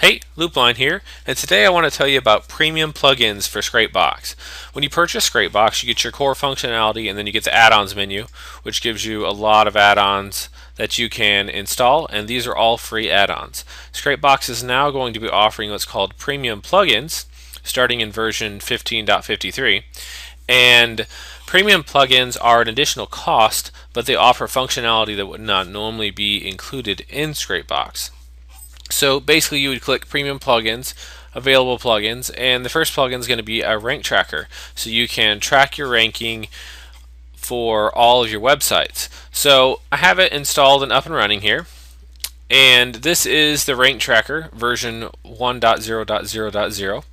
Hey, Loopline here, and today I want to tell you about premium plugins for Scrapebox. When you purchase Scrapebox, you get your core functionality and then you get the add-ons menu, which gives you a lot of add-ons that you can install, and these are all free add-ons. Scrapebox is now going to be offering what's called premium plugins, starting in version 15.53, and premium plugins are an additional cost, but they offer functionality that would not normally be included in Scrapebox. So basically you would click premium plugins, available plugins, and the first plugin is going to be a rank tracker. So you can track your ranking for all of your websites. So I have it installed and up and running here. And this is the rank tracker version 1.0.0.0.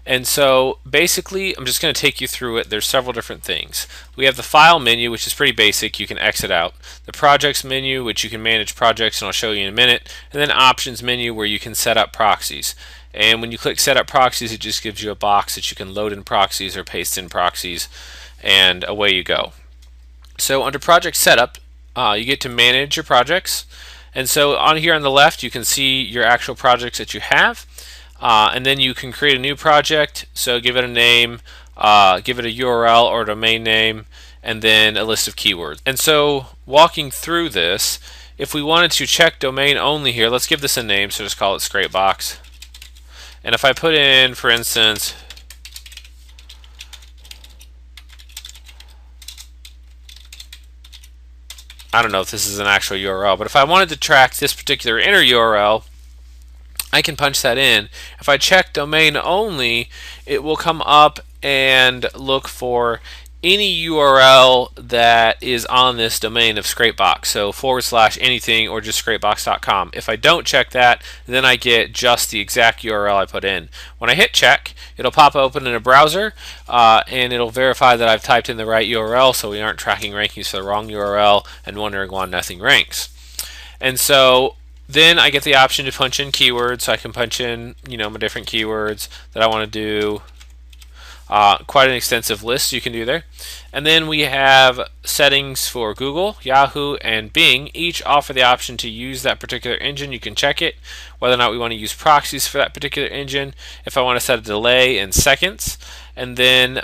And so basically, I'm just going to take you through it. There's several different things. We have the file menu, which is pretty basic. You can exit out. The projects menu, which you can manage projects, and I'll show you in a minute. And then options menu, where you can set up proxies. And when you click set up proxies, it just gives you a box that you can load in proxies or paste in proxies, and away you go. So under project setup, you get to manage your projects. And so on here on the left, you can see your actual projects that you have. And then you can create a new project, so give it a name, give it a URL or domain name, and then a list of keywords. And so walking through this, if we wanted to check domain only here, let's give this a name, so just call it Scrapebox. And if I put in, for instance, I don't know if this is an actual URL, but if I wanted to track this particular inner URL, I can punch that in. If I check domain only, it will come up and look for any URL that is on this domain of Scrapebox, so / anything or just scrapebox.com. If I don't check that, then I get just the exact URL I put in. When I hit check, it'll pop open in a browser, and it'll verify that I've typed in the right URL, so we aren't tracking rankings for the wrong URL and wondering why nothing ranks. And so then I get the option to punch in keywords, so I can punch in, my different keywords that I want to do. Quite an extensive list you can do there. And then we have settings for Google, Yahoo, and Bing. Each offer the option to use that particular engine. You can check it, whether or not we want to use proxies for that particular engine. If I want to set a delay in seconds. And then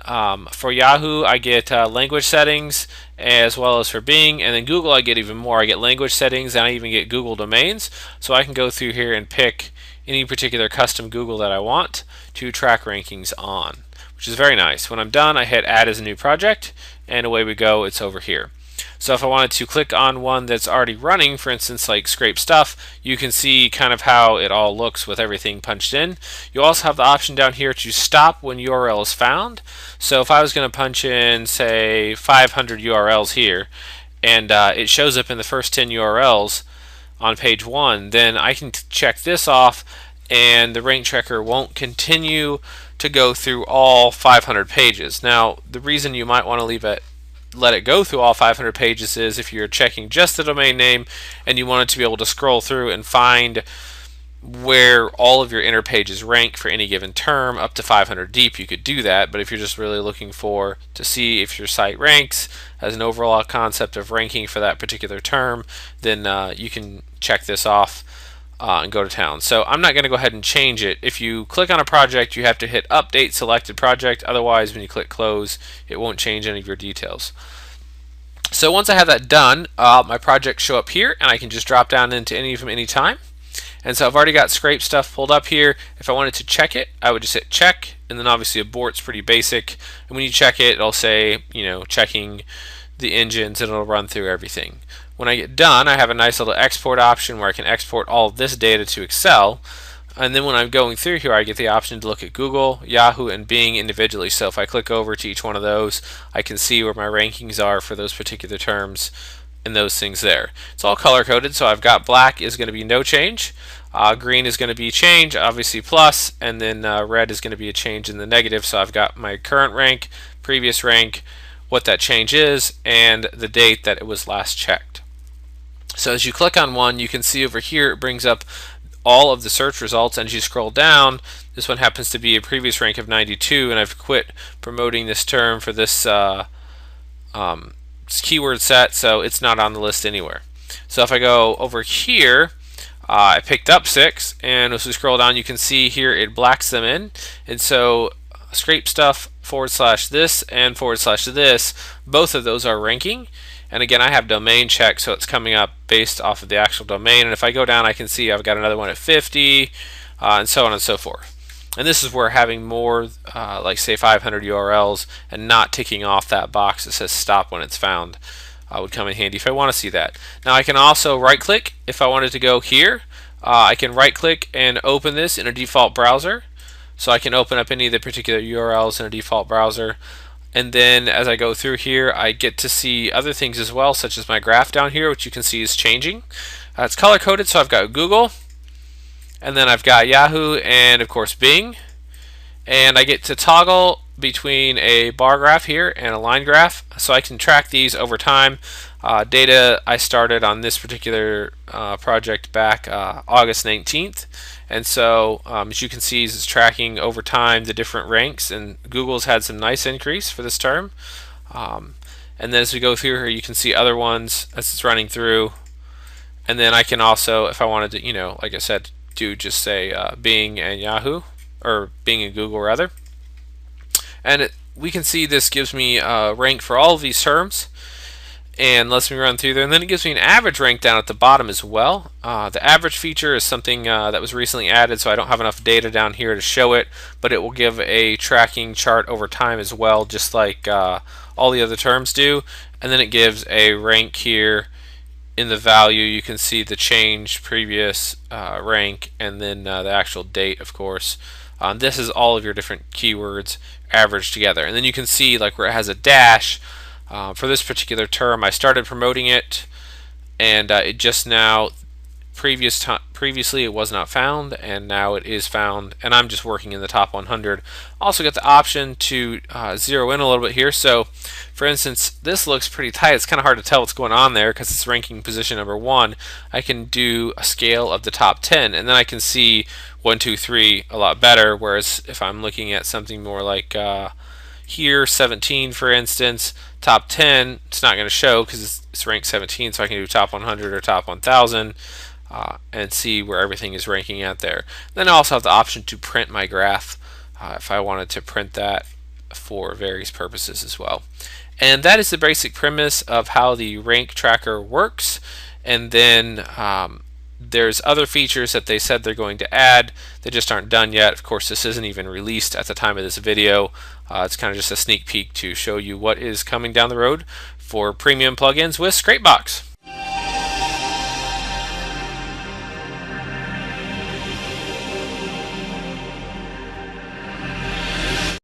for Yahoo, I get language settings, as well as for Bing. And then Google, I get even more. I get language settings, and I even get Google domains. So I can go through here and pick any particular custom Google that I want to track rankings on, which is very nice. When I'm done, I hit add as a new project, and away we go. It's over here. So if I wanted to click on one that's already running, for instance like Scrape Stuff, you can see kind of how it all looks with everything punched in. You also have the option down here to stop when URL is found. So if I was going to punch in, say, 500 URLs here, and it shows up in the first 10 URLs on page 1, then I can check this off, and the rank tracker won't continue to go through all 500 pages. Now, the reason you might want to let it go through all 500 pages is if you're checking just the domain name and you wanted to be able to scroll through and find where all of your inner pages rank for any given term up to 500 deep, you could do that. But if you're just really looking to see if your site ranks as an overall concept of ranking for that particular term, then you can check this off and go to town. So I'm not going to go ahead and change it. If you click on a project, you have to hit update selected project. Otherwise, when you click close, it won't change any of your details. So once I have that done, my projects show up here, and I can just drop down into any of them anytime. And so I've already got Scrape Stuff pulled up here. If I wanted to check it, I would just hit check, and then obviously abort's pretty basic. And when you check it, it'll say, checking the engines, and it'll run through everything. When I get done, I have a nice little export option where I can export all of this data to Excel. And then when I'm going through here, I get the option to look at Google, Yahoo, and Bing individually. So if I click over to each one of those, I can see where my rankings are for those particular terms and those things there. It's all color coded, so I've got black is going to be no change, green is going to be change, obviously plus, and then red is going to be a change in the negative. So I've got my current rank, previous rank, what that change is, and the date that it was last checked. So as you click on one, you can see over here it brings up all of the search results, and as you scroll down, this one happens to be a previous rank of 92, and I've quit promoting this term for this keyword set, so it's not on the list anywhere. So if I go over here, I picked up 6, and as we scroll down, you can see here it blacks them in. And so scrape stuff / this and / this, both of those are ranking. And again, I have domain checked, so it's coming up based off of the actual domain. And if I go down, I can see I've got another one at 50, and so on and so forth. And this is where having more, like say 500 URLs and not ticking off that box that says stop when it's found would come in handy if I want to see that. Now I can also right click if I wanted to go here. I can right click and open this in a default browser. So I can open up any of the particular URLs in a default browser. And then as I go through here, I get to see other things as well, such as my graph down here, which you can see is changing. It's color coded, so I've got Google, and then I've got Yahoo, and of course Bing. And I get to toggle between a bar graph here and a line graph, so I can track these over time. Data I started on this particular project back August 19th, and so as you can see, it's tracking over time the different ranks, and Google's had some nice increase for this term. And then as we go through here, you can see other ones as it's running through. And then I can also, if I wanted to, like I said, do just say Bing and Yahoo, or Bing and Google rather. And we can see this gives me a rank for all of these terms and lets me run through there. And then it gives me an average rank down at the bottom as well. The average feature is something that was recently added, so I don't have enough data down here to show it, but it will give a tracking chart over time as well, just like all the other terms do. And then it gives a rank here. In the value, you can see the change previous rank, and then the actual date, of course. This is all of your different keywords averaged together. And then you can see like where it has a dash. For this particular term, I started promoting it, and it just now, previously it was not found, and now it is found, and I'm just working in the top 100. Also got the option to zero in a little bit here. So for instance, this looks pretty tight. It's kind of hard to tell what's going on there because it's ranking position number 1. I can do a scale of the top 10, and then I can see 1, 2, 3 a lot better, whereas if I'm looking at something more like here, 17 for instance, top 10, it's not going to show because it's ranked 17, so I can do top 100 or top 1000 and see where everything is ranking at there. Then I also have the option to print my graph if I wanted to print that for various purposes as well. And that is the basic premise of how the rank tracker works. And then there's other features that they said they're going to add. They just aren't done yet. Of course, this isn't even released at the time of this video. It's kind of just a sneak peek to show you what is coming down the road for premium plugins with Scrapebox.